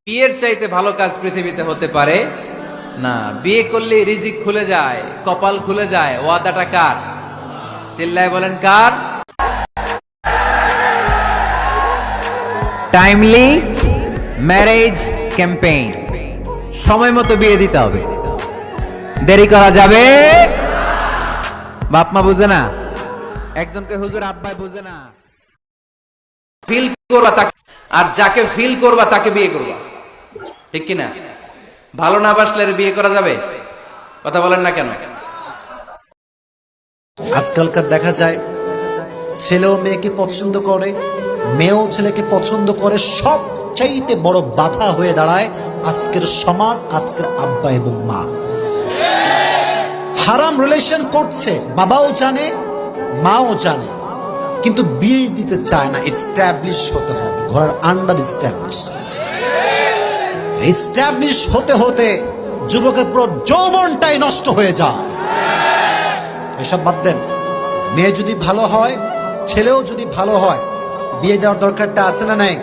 বিয়ের চাইতে ভালো কাজ পৃথিবীতে হতে পারে না। বিয়ে করলে রিজিক খুলে যায়, কপাল খুলে যায়। ওয়াদাটা কার? চিল্লায় বলেন কার? টাইমলি ম্যারেজ ক্যাম্পেইন, সময় মতো বিয়ে দিতে হবে, দেরি করা যাবে। বাপ মা বুঝে না, একজনকে হুজুর আব্বাই বুঝে না। ফিল করবা তাকে, আর যাকে ফিল করবা তাকে বিয়ে করবা, ঠিক কিনা? ভালো না বাসলে বিয়ে করা যাবে? কথা বলেন না কেন? আজকালকার দেখা যায় ছেলেও মেয়েকে পছন্দ করে, মেয়েও ছেলেকে পছন্দ করে। সব চাইতে বড় বাধা হয়ে দাঁড়ায় আজকের সমাজ, আজকের আব্বা এবং মা। হারাম রিলেশন করছে, বাবাও জানে, মাও জানে, কিন্তু বিয়ে দিতে চায় না। এস্টাবলিশ হতে হবে, ঘরের আন্ডার এস্টাবলিশ হতে হতে যুবকের পুরো যৌবনটাই নষ্ট হয়ে যায়। এসব বাদ দেন। মেয়ে যদি ভালো হয়, ছেলেও যদি ভালো হয়, বিয়ে দেওয়ার দরকারটা আছে না নাই?